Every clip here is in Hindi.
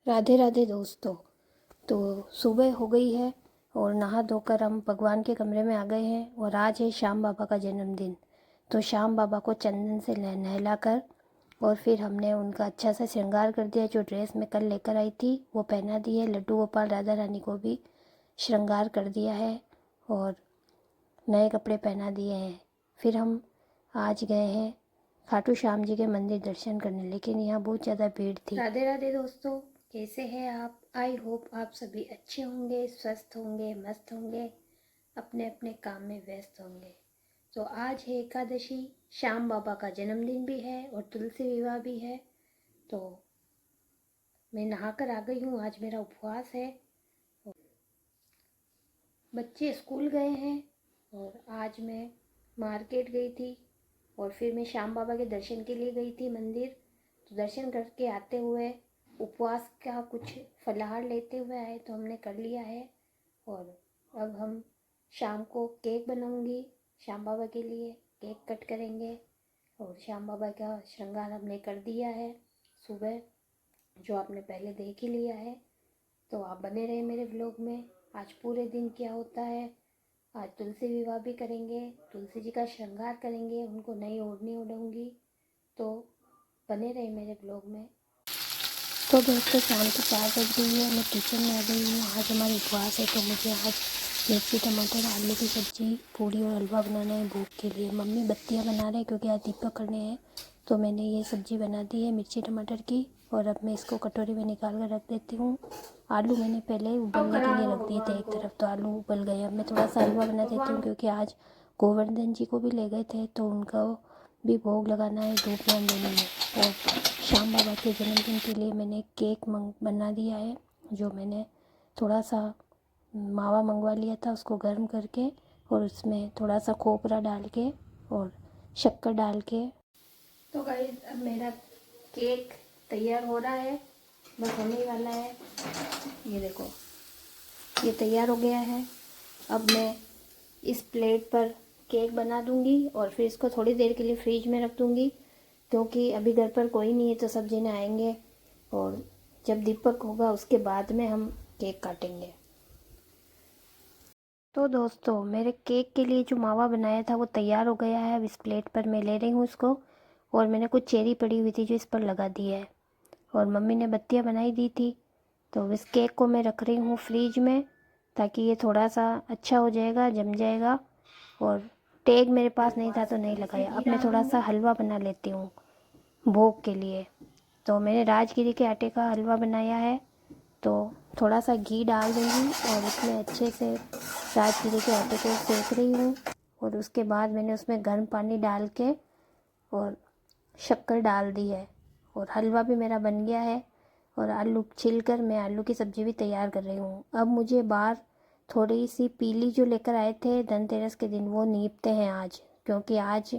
राधे राधे दोस्तों। तो सुबह हो गई है और नहा धोकर हम भगवान के कमरे में आ गए हैं और आज है श्याम बाबा का जन्मदिन। तो श्याम बाबा को चंदन से नहलाकर और फिर हमने उनका अच्छा सा श्रृंगार कर दिया। जो ड्रेस मैं कल लेकर आई थी वो पहना दी है। लड्डू गोपाल राधा रानी को भी श्रृंगार कर दिया है और नए कपड़े पहना दिए हैं। फिर हम आज गए हैं खाटू श्याम जी के मंदिर दर्शन करने, लेकिन यहाँ बहुत ज़्यादा भीड़ थी। राधे राधे दोस्तों, कैसे हैं आप? आई होप आप सभी अच्छे होंगे, स्वस्थ होंगे, मस्त होंगे, अपने अपने काम में व्यस्त होंगे। तो आज है एकादशी, श्याम बाबा का जन्मदिन भी है और तुलसी विवाह भी है। तो मैं नहाकर आ गई हूँ, आज मेरा उपवास है। बच्चे स्कूल गए हैं और आज मैं मार्केट गई थी और फिर मैं श्याम बाबा के दर्शन के लिए गई थी मंदिर। तो दर्शन करके आते हुए उपवास का कुछ फलाहार लेते हुए आए, तो हमने कर लिया है। और अब हम शाम को केक बनाऊंगी श्याम बाबा के लिए, केक कट करेंगे। और श्याम बाबा का श्रृंगार हमने कर दिया है सुबह, जो आपने पहले देख ही लिया है। तो आप बने रहे मेरे व्लॉग में। आज पूरे दिन क्या होता है, आज तुलसी विवाह भी करेंगे, तुलसी जी का श्रृंगार करेंगे, उनको नई ओढ़नी ओढ़ूंगी। तो बने रहे मेरे व्लॉग में। तो दोस्तों, शाम की 4 बज गई है, मैं किचन में आ गई हूँ। आज हमारे उपवास है तो मुझे आज मिर्ची टमाटर आलू की सब्ज़ी, पूड़ी और हलवा बनाना है भोग के लिए। मम्मी बत्तियाँ बना रहे हैं क्योंकि आज दीपक करने हैं। तो मैंने ये सब्ज़ी बना दी है मिर्ची टमाटर की और अब मैं इसको कटोरी में निकाल कर रख देती हूँ। आलू मैंने पहले उबलने के लिए रख दिए थे एक तरफ, तो आलू उबल गए। अब मैं थोड़ा सा हलवा बना देती हूँ क्योंकि आज गोवर्धन जी को भी ले गए थे तो उनका भी भोग लगाना है, धूप ध्यान देनी है। और श्याम बाबा के जन्मदिन के लिए मैंने केक बना दिया है, जो मैंने थोड़ा सा मावा मंगवा लिया था, उसको गर्म करके और उसमें थोड़ा सा खोपरा डाल के और शक्कर डाल के। तो गाइस, अब मेरा केक तैयार हो रहा है, बस होने वाला है। ये देखो, ये तैयार हो गया है। अब मैं इस प्लेट पर केक बना दूंगी और फिर इसको थोड़ी देर के लिए फ्रिज में रख दूंगी, क्योंकि अभी घर पर कोई नहीं है तो सब जने आएंगे और जब दीपक होगा उसके बाद में हम केक काटेंगे। तो दोस्तों, मेरे केक के लिए जो मावा बनाया था वो तैयार हो गया है। अब इस प्लेट पर मैं ले रही हूँ इसको और मैंने कुछ चेरी पड़ी हुई थी जो इस पर लगा दी है और मम्मी ने बत्तियाँ बनाई दी थी। तो इस केक को मैं रख रही हूँ फ्रीज में ताकि ये थोड़ा सा अच्छा हो जाएगा, जम जाएगा। और टैग मेरे पास नहीं था तो नहीं लगाया। अब मैं थोड़ा सा हलवा बना लेती हूँ भोग के लिए। तो मैंने राजगिरी के आटे का हलवा बनाया है, तो थोड़ा सा घी डाल दूँगी और उसमें अच्छे से राजगिरी के आटे को सेक रही हूँ। और उसके बाद मैंने उसमें गर्म पानी डाल के और शक्कर डाल दी है और हलवा भी मेरा बन गया है। और आलू छिलकर मैं आलू की सब्ज़ी भी तैयार कर रही हूँ। अब मुझे बाहर थोड़ी सी पीली जो लेकर आए थे धनतेरस के दिन वो नीपते हैं आज, क्योंकि आज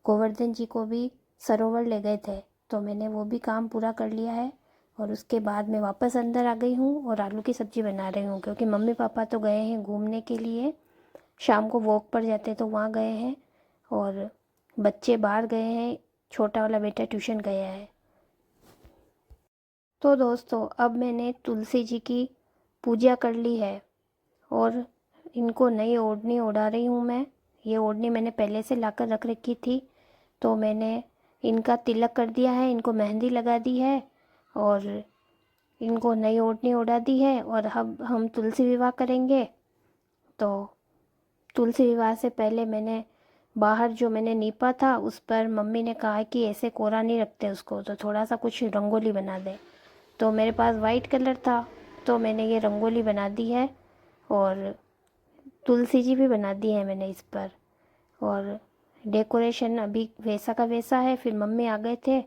गोवर्धन जी को भी सरोवर ले गए थे, तो मैंने वो भी काम पूरा कर लिया है। और उसके बाद मैं वापस अंदर आ गई हूँ और आलू की सब्ज़ी बना रही हूँ, क्योंकि मम्मी पापा तो गए हैं घूमने के लिए, शाम को वॉक पर जाते तो वहाँ गए हैं और बच्चे बाहर गए हैं, छोटा वाला बेटा ट्यूशन गया है। तो दोस्तों, अब मैंने तुलसी जी की पूजा कर ली है और इनको नई ओढ़नी ओढ़ा रही हूँ मैं। ये ओढ़नी मैंने पहले से लाकर रख रखी थी, तो मैंने इनका तिलक कर दिया है, इनको मेहंदी लगा दी है और इनको नई ओढ़नी ओढ़ा दी है। और अब हम तुलसी विवाह करेंगे। तो तुलसी विवाह से पहले मैंने बाहर जो मैंने नीपा था उस पर मम्मी ने कहा कि ऐसे कोरा नहीं रखते उसको, तो थोड़ा सा कुछ रंगोली बना दे। तो मेरे पास वाइट कलर था तो मैंने ये रंगोली बना दी है और तुलसी जी भी बना दी है मैंने इस पर। और डेकोरेशन अभी वैसा का वैसा है। फिर मम्मी आ गए थे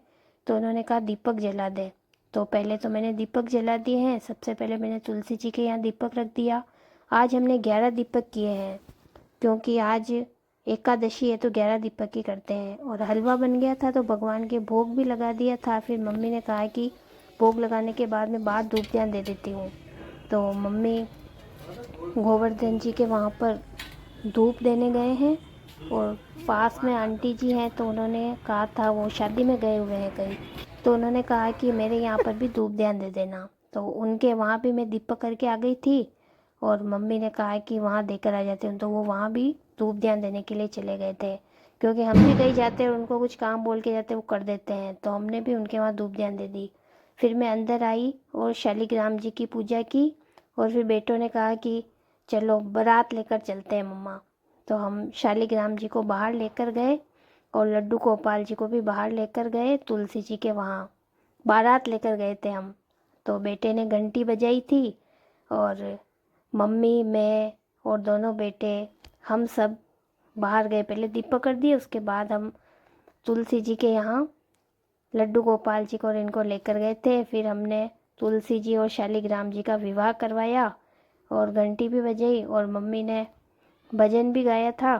तो उन्होंने कहा दीपक जला दे, तो पहले तो मैंने दीपक जला दिए हैं। सबसे पहले मैंने तुलसी जी के यहाँ दीपक रख दिया। आज हमने 11 दीपक किए हैं, क्योंकि आज एकादशी है तो 11 दीपक ही करते हैं। और हलवा बन गया था तो भगवान के भोग भी लगा दिया था। फिर मम्मी ने कहा कि भोग लगाने के बाद मैं बाहर धूप ध्यान दे देती हूँ, तो मम्मी गोवर्धन जी के वहाँ पर धूप देने गए हैं। और पास में आंटी जी हैं तो उन्होंने कहा था, वो शादी में गए हुए हैं कहीं, तो उन्होंने कहा कि मेरे यहाँ पर भी धूप ध्यान दे देना। तो उनके वहाँ भी मैं दीपक करके आ गई थी और मम्मी ने कहा कि वहाँ देकर आ जाते हैं, तो वो वहाँ भी धूप ध्यान देने के लिए चले गए थे, क्योंकि हम भी कहीं जाते हैं और उनको कुछ काम बोल के जाते हैं वो कर देते हैं, तो हमने भी उनके वहाँ धूप ध्यान दे दी। फिर मैं अंदर आई और शालिग्राम जी की पूजा की और फिर बेटों ने कहा कि चलो बारात लेकर चलते हैं मम्मा, तो हम शालिग्राम जी को बाहर लेकर गए और लड्डू गोपाल जी को भी बाहर लेकर गए तुलसी जी के वहाँ, बारात लेकर गए थे हम। तो बेटे ने घंटी बजाई थी और मम्मी मैं और दोनों बेटे हम सब बाहर गए, पहले दीपक कर दिए, उसके बाद हम तुलसी जी के यहाँ लड्डू गोपाल जी को और इनको लेकर गए थे। फिर हमने तुलसी जी और शालिग्राम जी का विवाह करवाया और घंटी भी बजाई और मम्मी ने भजन भी गाया था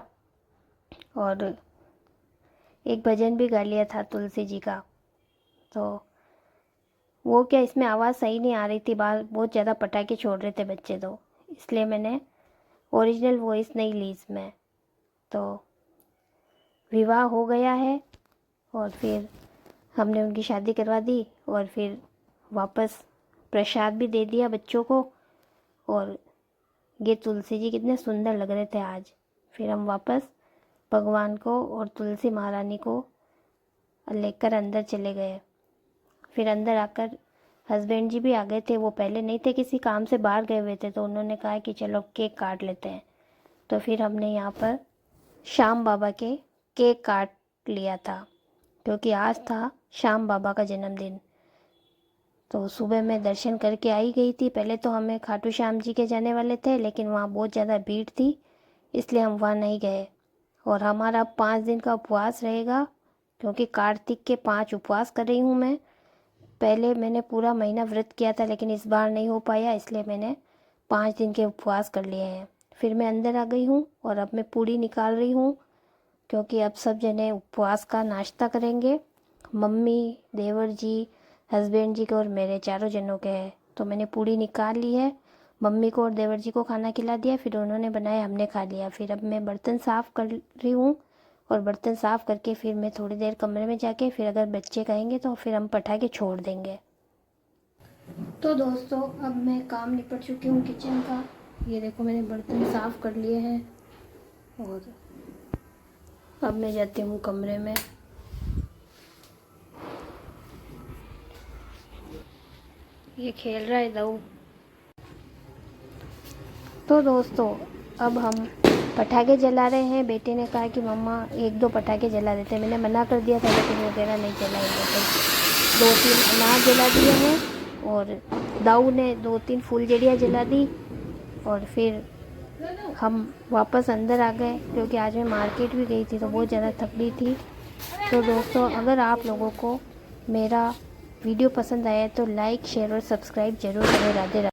और एक भजन भी गा लिया था तुलसी जी का। तो वो क्या, इसमें आवाज़ सही नहीं आ रही थी, बाहर बहुत ज़्यादा पटाखे छोड़ रहे थे बच्चे, तो इसलिए मैंने ओरिजिनल वॉइस नहीं ली इसमें। तो विवाह हो गया है और फिर हमने उनकी शादी करवा दी और फिर वापस प्रसाद भी दे दिया बच्चों को। और ये तुलसी जी कितने सुंदर लग रहे थे आज। फिर हम वापस भगवान को और तुलसी महारानी को लेकर अंदर चले गए। फिर अंदर आकर हस्बैंड जी भी आ गए थे, वो पहले नहीं थे, किसी काम से बाहर गए हुए थे, तो उन्होंने कहा कि चलो केक काट लेते हैं। तो फिर हमने यहाँ पर श्याम बाबा के केक काट लिया था, क्योंकि आज था श्याम बाबा का जन्मदिन। तो सुबह मैं दर्शन करके आई गई थी, पहले तो हमें खाटू श्याम जी के जाने वाले थे, लेकिन वहाँ बहुत ज़्यादा भीड़ थी इसलिए हम वहाँ नहीं गए। और हमारा 5 दिन का उपवास रहेगा, क्योंकि कार्तिक के 5 उपवास कर रही हूँ मैं। पहले मैंने पूरा महीना व्रत किया था, लेकिन इस बार नहीं हो पाया, इसलिए मैंने 5 दिन के उपवास कर लिए हैं। फिर मैं अंदर आ गई हूँ और अब मैं पूड़ी निकाल रही हूँ, क्योंकि अब सब जने उपवास का नाश्ता करेंगे, मम्मी, देवर जी, हस्बैंड जी के और मेरे, चारों जनों के हैं। तो मैंने पूड़ी निकाल ली है, मम्मी को और देवर जी को खाना खिला दिया, फिर उन्होंने बनाया, हमने खा लिया। फिर अब मैं बर्तन साफ़ कर रही हूँ और बर्तन साफ़ करके फिर मैं थोड़ी देर कमरे में जाके, फिर अगर बच्चे कहेंगे तो फिर हम पटाखे छोड़ देंगे। तो दोस्तों अब मैं काम निपट चुकी हूँ किचन का। ये देखो मैंने बर्तन साफ़ कर लिए हैं और अब मैं जाती हूँ कमरे में। ये खेल रहा है दाऊ। तो दोस्तों अब हम पटाखे जला रहे हैं। बेटे ने कहा कि मम्मा 1-2 पटाखे जला देते हैं, मैंने मना कर दिया था, लेकिन वगैरह नहीं जलाएंगे। तो 2-3 अनार जला दिए हैं और दाऊ ने 2-3 फुलझड़ियाँ जला दी और फिर हम वापस अंदर आ गए, क्योंकि आज मैं मार्केट भी गई थी तो बहुत ज़्यादा थक गई थी। तो दोस्तों अगर आप लोगों को मेरा वीडियो पसंद आया तो लाइक, शेयर और सब्सक्राइब जरूर करें। राधे राधे।